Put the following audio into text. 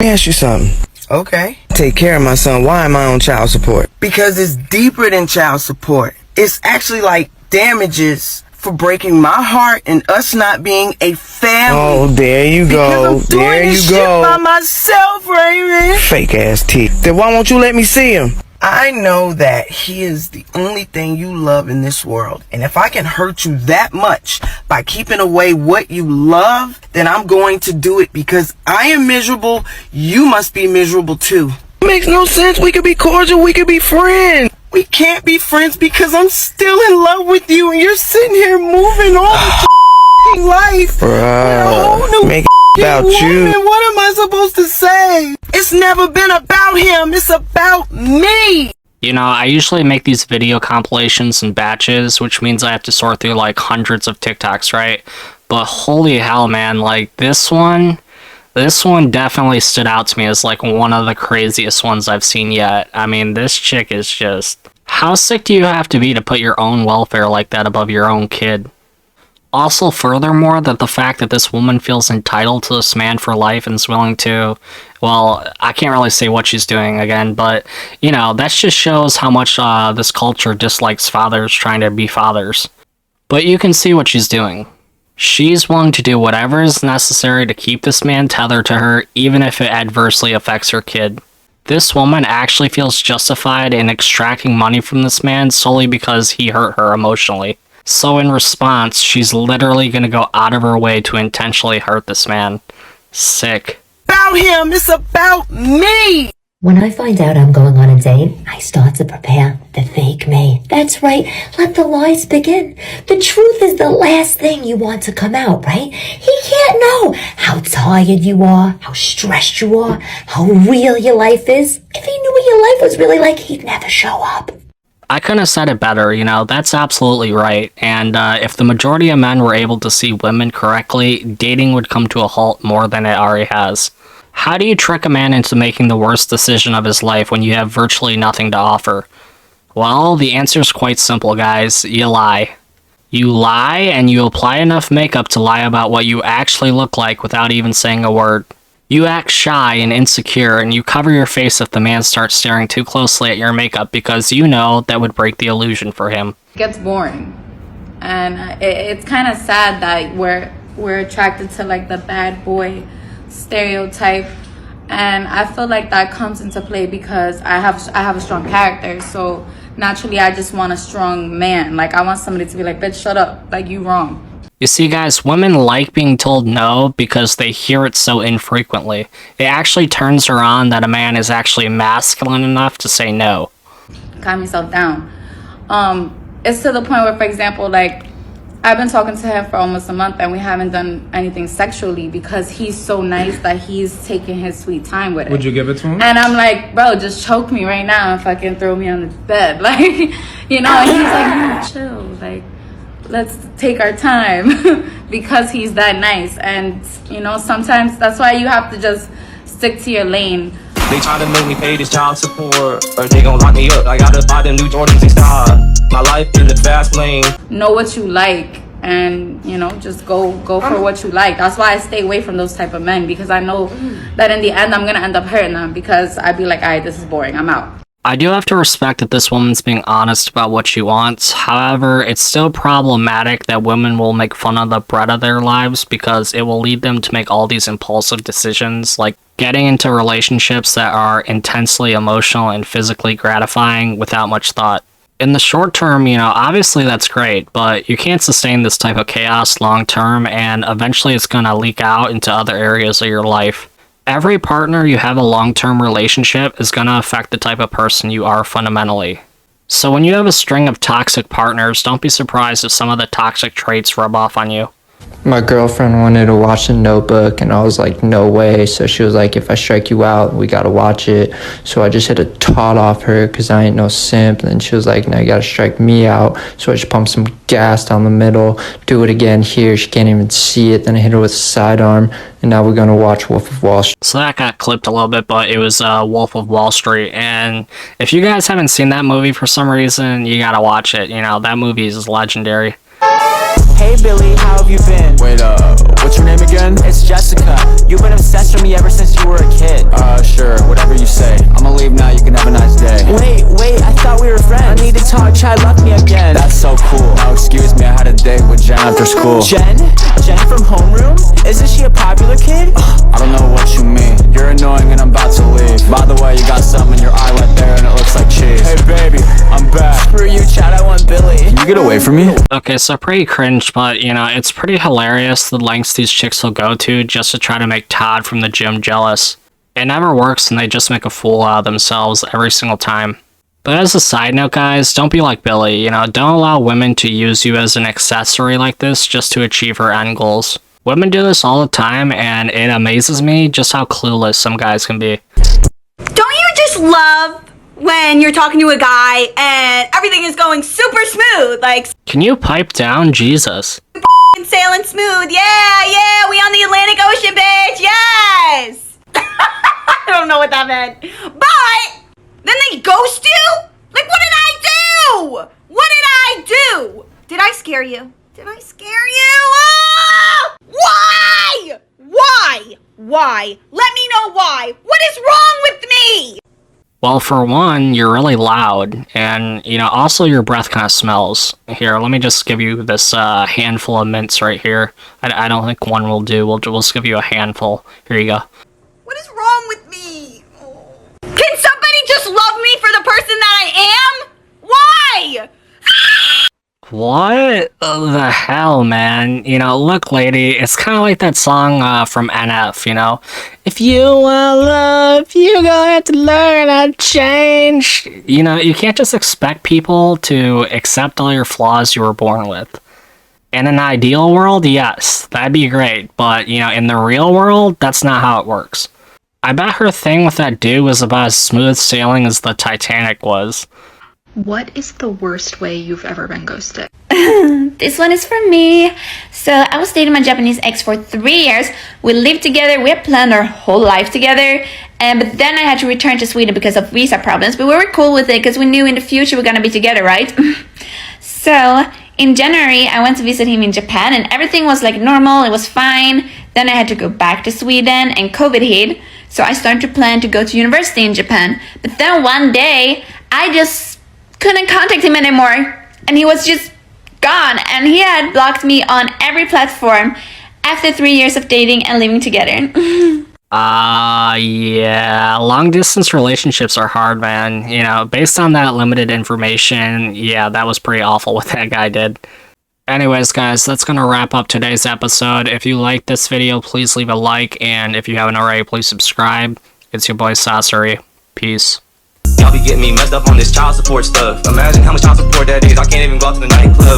Let me ask you something. Okay. Take care of my son. Why am I on child support? Because it's deeper than child support. It's actually like damages for breaking my heart and us not being a family. Oh, there you go. Because I'm doing There you this shit go. by myself, Raymond. Fake ass teeth. Then why won't you let me see him? I know that he is the only thing you love in this world. And if I can hurt you that much by keeping away what you love, then I'm going to do it because I am miserable. You must be miserable too. Makes no sense. We could be cordial. We could be friends. We can't be friends because I'm still in love with you and you're sitting here moving on with your life. Bruh, make it about you. What am I supposed to say? It's never been about him. It's about me. You know, I usually make these video compilations in batches, which means I have to sort through like hundreds of TikToks, right? But holy hell, man, like this one definitely stood out to me as like one of the craziest ones I've seen yet. I mean, this chick is just... How sick do you have to be to put your own welfare like that above your own kid? Also, furthermore, that the fact that this woman feels entitled to this man for life and is willing to... Well, I can't really say what she's doing again, but, you know, that just shows how much this culture dislikes fathers trying to be fathers. But you can see what she's doing. She's willing to do whatever is necessary to keep this man tethered to her, even if it adversely affects her kid. This woman actually feels justified in extracting money from this man solely because he hurt her emotionally. So in response, she's literally gonna go out of her way to intentionally hurt this man. Sick. About him, it's about me. When I find out I'm going on a date, I start to prepare the fake me. That's right, let the lies begin. The truth is the last thing you want to come out, right? He can't know how tired you are, how stressed you are, how real your life is. If he knew what your life was really like, he'd never show up. I couldn't have said it better, you know, that's absolutely right. And if the majority of men were able to see women correctly, dating would come to a halt more than it already has. How do you trick a man into making the worst decision of his life when you have virtually nothing to offer? Well, the answer is quite simple, guys. You lie. You lie, and you apply enough makeup to lie about what you actually look like without even saying a word. You act shy and insecure, and you cover your face if the man starts staring too closely at your makeup because you know that would break the illusion for him. It gets boring. And it's kind of sad that we're attracted to like the bad boy stereotype, and I feel like that comes into play because I have a strong character, so naturally I just want a strong man. Like I want somebody to be like, bitch, shut up, like you wrong. You see, guys, women like being told no because they hear it so infrequently. It actually turns her on that a man is actually masculine enough to say no. Calm yourself down. It's to the point where, for example, like I've been talking to him for almost a month and we haven't done anything sexually because he's so nice that he's taking his sweet time with it. Would you give it to him? And I'm like, bro, just choke me right now and fucking throw me on the bed. Like, you know, and he's like, no, chill. Like, let's take our time because he's that nice. And, you know, sometimes that's why you have to just stick to your lane. They try to make me pay this child support, or they gon' lock me up. I gotta buy them new Jordans and style. My life in the fast lane. Know what you like, and you know, just go for what you like. That's why I stay away from those type of men, because I know that in the end I'm gonna end up hurting them because I'd be like, alright, this is boring, I'm out. I do have to respect that this woman's being honest about what she wants. However, it's still problematic that women will make fun of the bread of their lives because it will lead them to make all these impulsive decisions, like getting into relationships that are intensely emotional and physically gratifying without much thought. In the short term, you know, obviously that's great, but you can't sustain this type of chaos long term, and eventually it's gonna leak out into other areas of your life. Every partner you have a long-term relationship is going to affect the type of person you are fundamentally. So when you have a string of toxic partners, don't be surprised if some of the toxic traits rub off on you. My girlfriend wanted to watch The Notebook, and I was like, no way. So she was like, if I strike you out, we gotta watch it. So I just hit a tot off her because I ain't no simp. And then she was like, now you gotta strike me out. So I just pumped some gas down the middle, do it again here. She can't even see it. Then I hit her with a sidearm, and now we're gonna watch Wolf of Wall Street. So that got clipped a little bit, but it was Wolf of Wall Street. And if you guys haven't seen that movie for some reason, you gotta watch it. You know, that movie is legendary. Hey Billy, how have you been? Wait, what's your name again? It's Jessica. You've been obsessed with me ever since you were a kid. Chad left me again. That's so cool. Oh, excuse me, I had a date with Jen after school. Jen? Jen from homeroom? Isn't she a popular kid? I don't know what you mean. You're annoying and I'm about to leave. By the way, you got some in your eye right there and it looks like cheese. Hey baby, I'm back. Screw you, Chad, I want Billy. Can you get away from me? Okay, so pretty cringe, but you know, it's pretty hilarious the lengths these chicks will go to just to try to make Todd from the gym jealous. It never works and they just make a fool out of themselves every single time. But as a side note, guys, don't be like Billy, you know, don't allow women to use you as an accessory like this just to achieve her end goals. Women do this all the time, and it amazes me just how clueless some guys can be. Don't you just love when you're talking to a guy and everything is going super smooth, like Can you pipe down? Jesus. sailing smooth? Yeah, we on the Atlantic Ocean, bitch. Yes. I don't know what that meant, but then they ghost you? Like, what did I do? What did I do? Did I scare you? Did I scare you? Ah! Why? Why? Let me know why. What is wrong with me? Well, for one, you're really loud, and, you know, also your breath kind of smells. Here, let me just give you this handful of mints right here. I don't think one will do. We'll just give you a handful. Here you go. What is wrong with me? Can somebody just love me for the person that I am? Why? What the hell, man? You know, look, lady, it's kind of like that song from NF, you know? If you want love, you're gonna have to learn how to change. You know, you can't just expect people to accept all your flaws you were born with. In an ideal world, yes, that'd be great, but, you know, in the real world, that's not how it works. I bet her thing with that dude was about as smooth sailing as the Titanic was. What is the worst way you've ever been ghosted? This one is for me. So I was dating my Japanese ex for 3 years. We lived together. We had planned our whole life together. But then I had to return to Sweden because of visa problems. But we were cool with it because we knew in the future we're gonna be together, right? So in January, I went to visit him in Japan and everything was like normal. It was fine. Then I had to go back to Sweden and COVID hit. So I started to plan to go to university in Japan. But then one day, I just couldn't contact him anymore. And he was just gone. And he had blocked me on every platform after 3 years of dating and living together. Yeah, long distance relationships are hard, man. You know, based on that limited information, yeah, that was pretty awful what that guy did. Anyways, guys, that's gonna wrap up today's episode. If you liked this video, please leave a like, and if you haven't already, please subscribe. It's your boy Sasori. Peace. Y'all be getting me messed up on this child support stuff. Imagine how much child support that is. I can't even go out to the nightclub.